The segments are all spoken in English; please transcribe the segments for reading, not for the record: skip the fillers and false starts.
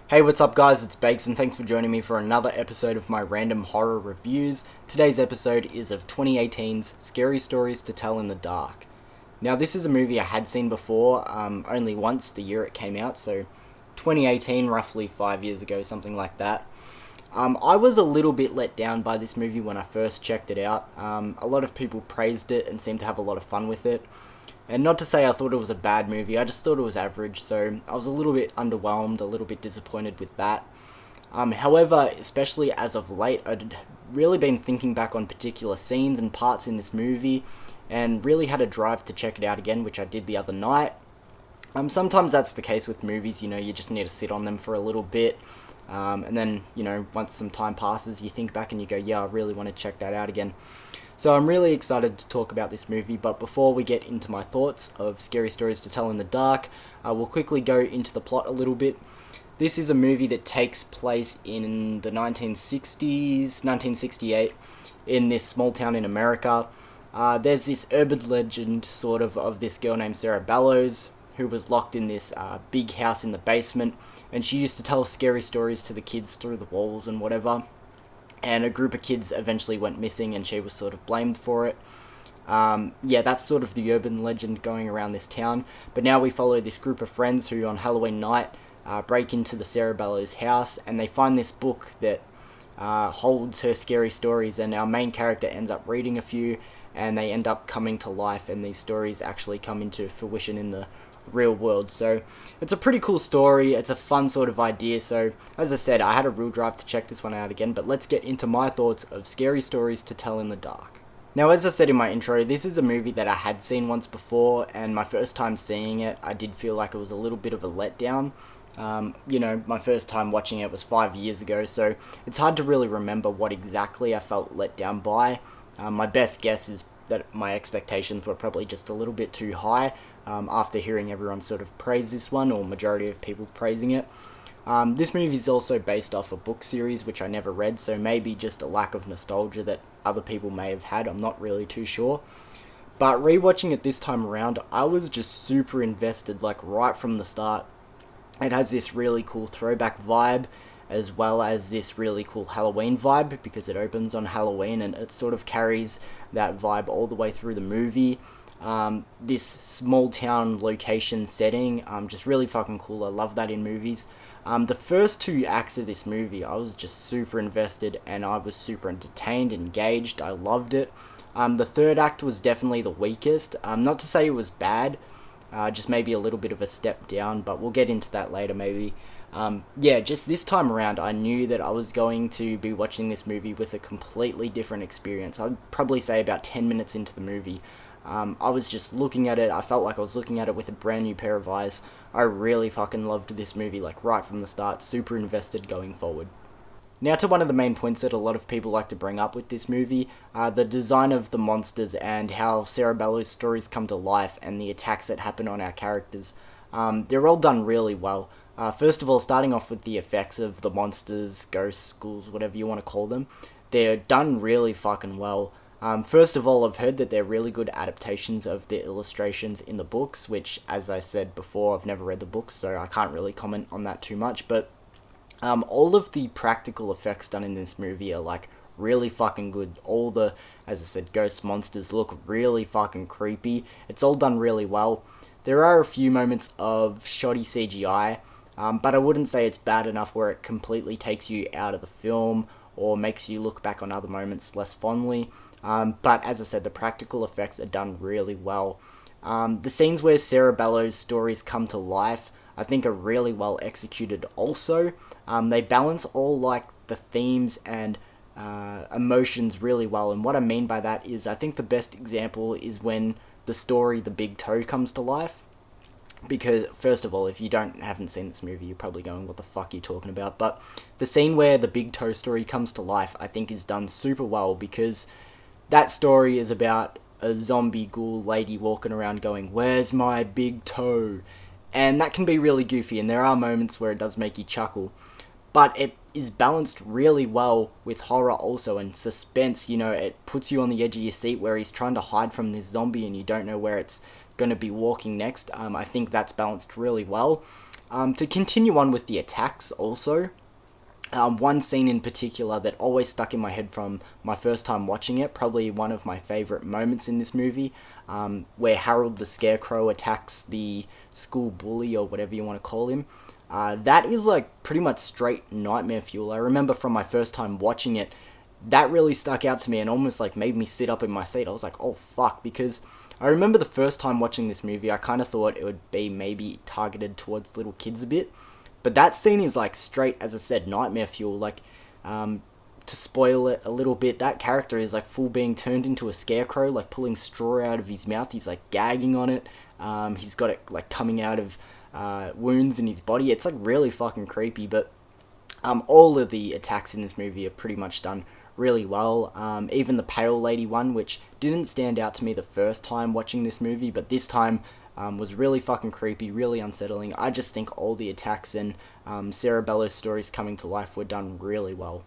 Hey, what's up, guys? It's Bakes, and thanks for joining me for another episode of my random horror reviews. Today's episode is of 2018's Scary Stories to Tell in the Dark. Now, this is a movie I had seen before, only once the year it came out, so 2018, roughly 5 years ago, something like that. I was a little bit let down by this movie when I first checked it out. A lot of people praised it and seemed to have a lot of fun with it. And not to say I thought it was a bad movie, I just thought it was average, so I was a little bit underwhelmed, a little bit disappointed with that. However, especially as of late, I'd really been thinking back on particular scenes and parts in this movie, and really had a drive to check it out again, which I did the other night. Sometimes that's the case with movies, you just need to sit on them for a little bit, and then, once some time passes, you think back and you go, yeah, I really want to check that out again. So I'm really excited to talk about this movie, but before we get into my thoughts of Scary Stories to Tell in the Dark, we'll quickly go into the plot a little bit. This is a movie that takes place in the 1960s, 1968, in this small town in America. There's this urban legend, sort of this girl named Sarah Bellows, who was locked in this big house in the basement, and she used to tell scary stories to the kids through the walls and whatever. And a group of kids eventually went missing, and she was sort of blamed for it. Yeah, that's sort of the urban legend going around this town. But now we follow this group of friends who, on Halloween night, break into the Sarah Bellows house, and they find this book that holds her scary stories, and our main character ends up reading a few, and they end up coming to life, and these stories actually come into fruition in the real world. So it's a pretty cool story. It's a fun sort of idea. So as I said, I had a real drive to check this one out again, but let's get into my thoughts of Scary Stories to Tell in the Dark. Now, as I said in my intro, this is a movie that I had seen once before, and my first time seeing it, I did feel like it was a little bit of a letdown. My first time watching it was 5 years ago, so it's hard to really remember what exactly I felt let down by. My best guess is that my expectations were probably just a little bit too high, after hearing everyone sort of praise this one, or majority of people praising it. This movie is also based off a book series which I never read, so maybe just a lack of nostalgia that other people may have had, I'm not really too sure. But rewatching it this time around, I was just super invested, like right from the start. It has this really cool throwback vibe, as well as this really cool Halloween vibe, because it opens on Halloween, and it sort of carries that vibe all the way through the movie. This small town location setting, just really fucking cool. I love that in movies. The first two acts of this movie, I was just super invested, and I was super entertained, engaged. I loved it. The third act was definitely the weakest. Not to say it was bad, just maybe a little bit of a step down, but we'll get into that later maybe. Yeah, just this time around, I knew that I was going to be watching this movie with a completely different experience. I'd probably say about 10 minutes into the movie, I was just looking at it. I felt like I was looking at it with a brand new pair of eyes. I really fucking loved this movie, like right from the start, super invested going forward. Now to one of the main points that a lot of people like to bring up with this movie, the design of the monsters and how Sarah Bellows' stories come to life and the attacks that happen on our characters. They're all done really well. First of all, starting off with the effects of the monsters, ghosts, ghouls, whatever you want to call them, they're done really fucking well. First of all, I've heard that they're really good adaptations of the illustrations in the books, which, as I said before, I've never read the books, so I can't really comment on that too much, but all of the practical effects done in this movie are, like, really fucking good. All the, as I said, ghost monsters look really fucking creepy. It's all done really well. There are a few moments of shoddy CGI, but I wouldn't say it's bad enough where it completely takes you out of the film or makes you look back on other moments less fondly. But as I said, the practical effects are done really well. The scenes where Sarah Bellows' stories come to life, I think, are really well executed also. They balance all, like, the themes and emotions really well, and what I mean by that is, I think the best example is when the story The Big Toe comes to life. Because, first of all, if you haven't seen this movie, you're probably going, what the fuck are you talking about? But the scene where the Big Toe story comes to life, I think, is done super well, because that story is about a zombie ghoul lady walking around going, "Where's my big toe?" And that can be really goofy, and there are moments where it does make you chuckle. But it is balanced really well with horror also, and suspense. It puts you on the edge of your seat where he's trying to hide from this zombie and you don't know where it's going to be walking next. I think that's balanced really well. To continue on with the attacks also, one scene in particular that always stuck in my head from my first time watching it, probably one of my favourite moments in this movie, where Harold the Scarecrow attacks the school bully, or whatever you want to call him. That is like pretty much straight nightmare fuel. I remember from my first time watching it, that really stuck out to me and almost like made me sit up in my seat. I was like, oh fuck, because I remember the first time watching this movie, I kind of thought it would be maybe targeted towards little kids a bit. But that scene is like straight, as I said, nightmare fuel. Like, to spoil it a little bit, that character is like full being turned into a scarecrow, like pulling straw out of his mouth. He's like gagging on it. He's got it like coming out of wounds in his body. It's like really fucking creepy. But all of the attacks in this movie are pretty much done really well. Even the Pale Lady one, which didn't stand out to me the first time watching this movie, but this time was really fucking creepy, really unsettling. I just think all the attacks and Sarah Bellows' stories coming to life were done really well.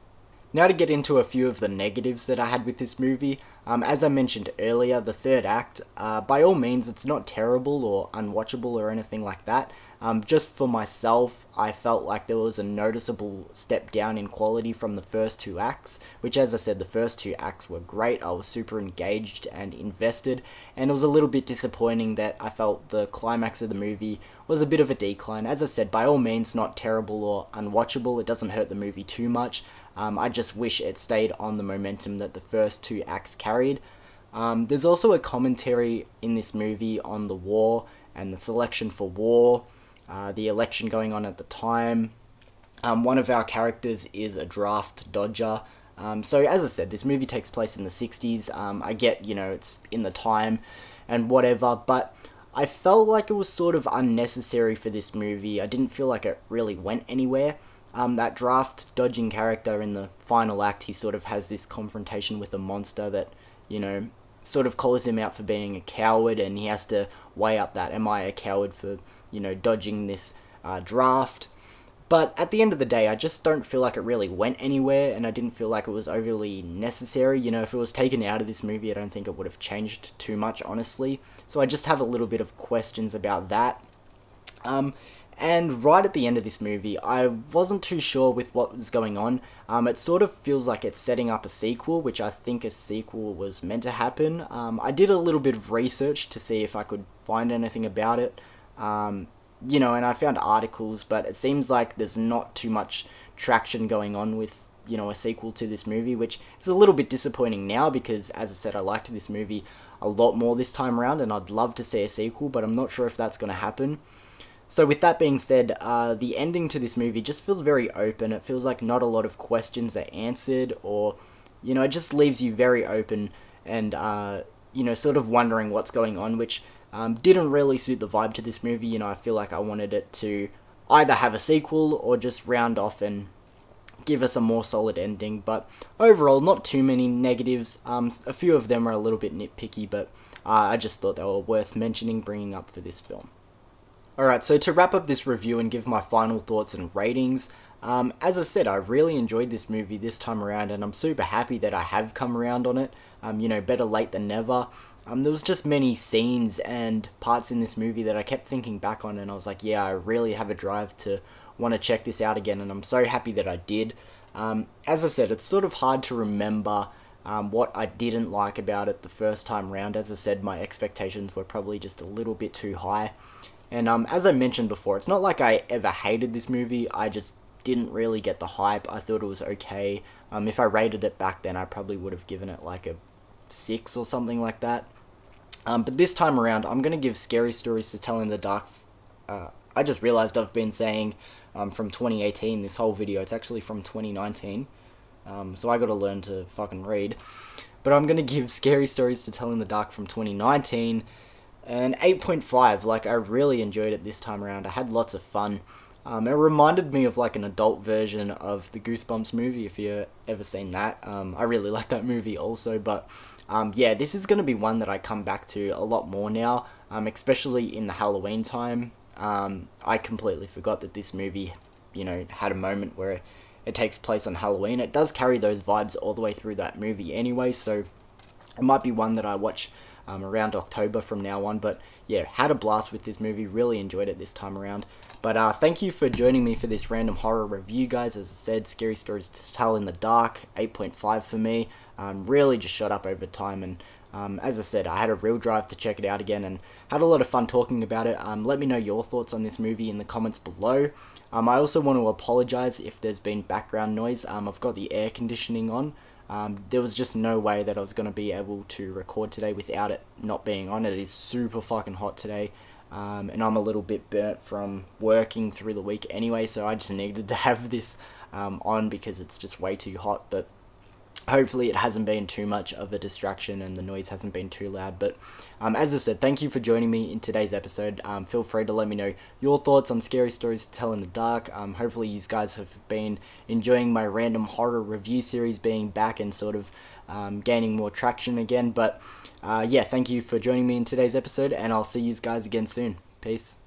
Now to get into a few of the negatives that I had with this movie. As I mentioned earlier, the third act, by all means, it's not terrible or unwatchable or anything like that. Just for myself, I felt like there was a noticeable step down in quality from the first two acts, which, as I said, the first two acts were great. I was super engaged and invested, and it was a little bit disappointing that I felt the climax of the movie was a bit of a decline. As I said, by all means, not terrible or unwatchable. It doesn't hurt the movie too much. I just wish it stayed on the momentum that the first two acts carried. There's also a commentary in this movie on the war and the selection for war, the election going on at the time. One of our characters is a draft dodger. So as I said, this movie takes place in the 60s. I get, it's in the time and whatever, but I felt like it was sort of unnecessary for this movie. I didn't feel like it really went anywhere. That draft dodging character in the final act, he sort of has this confrontation with a monster that, sort of calls him out for being a coward, and he has to weigh up that, am I a coward for, dodging this draft? But at the end of the day, I just don't feel like it really went anywhere, and I didn't feel like it was overly necessary. If it was taken out of this movie, I don't think it would have changed too much, honestly. So I just have a little bit of questions about that. And right at the end of this movie, I wasn't too sure with what was going on. It sort of feels like it's setting up a sequel, which I think a sequel was meant to happen. I did a little bit of research to see if I could find anything about it. And I found articles, but it seems like there's not too much traction going on with, a sequel to this movie, which is a little bit disappointing now because, as I said, I liked this movie a lot more this time around, and I'd love to see a sequel, but I'm not sure if that's going to happen. So with that being said, the ending to this movie just feels very open. It feels like not a lot of questions are answered, or, it just leaves you very open and, sort of wondering what's going on, which didn't really suit the vibe to this movie. I feel like I wanted it to either have a sequel or just round off and give us a more solid ending. But overall, not too many negatives. A few of them are a little bit nitpicky, but I just thought they were worth mentioning, bringing up for this film. Alright, so to wrap up this review and give my final thoughts and ratings, as I said, I really enjoyed this movie this time around, and I'm super happy that I have come around on it. Better late than never. There was just many scenes and parts in this movie that I kept thinking back on, and I was like, yeah, I really have a drive to want to check this out again, and I'm so happy that I did. As I said, it's sort of hard to remember what I didn't like about it the first time round. As I said, my expectations were probably just a little bit too high. And as I mentioned before, it's not like I ever hated this movie, I just didn't really get the hype. I thought it was okay. If I rated it back then, I probably would have given it like a 6 or something like that. But this time around, I'm going to give Scary Stories to Tell in the Dark. I just realised I've been saying from 2018 this whole video. It's actually from 2019. So I got to learn to fucking read. But I'm going to give Scary Stories to Tell in the Dark from 2019 an 8.5. Like, I really enjoyed it this time around. I had lots of fun. It reminded me of like an adult version of the Goosebumps movie, if you've ever seen that. I really like that movie also, but yeah, this is going to be one that I come back to a lot more now, especially in the Halloween time. I completely forgot that this movie, had a moment where it takes place on Halloween. It does carry those vibes all the way through that movie anyway, so it might be one that I watch around October from now on. But yeah, had a blast with this movie, really enjoyed it this time around. But thank you for joining me for this random horror review, guys. As I said, Scary Stories to Tell in the Dark, 8.5 for me. Really just shot up over time, and as I said, I had a real drive to check it out again and had a lot of fun talking about it. Let me know your thoughts on this movie in the comments below. I also want to apologise if there's been background noise. I've got the air conditioning on. There was just no way that I was going to be able to record today without it not being on. It is super fucking hot today. And I'm a little bit burnt from working through the week anyway, so I just needed to have this on because it's just way too hot. But hopefully it hasn't been too much of a distraction and the noise hasn't been too loud. But as I said, thank you for joining me in today's episode. Feel free to let me know your thoughts on Scary Stories to Tell in the Dark. Hopefully you guys have been enjoying my random horror review series being back and sort of gaining more traction again. But yeah, thank you for joining me in today's episode, and I'll see you guys again soon. Peace.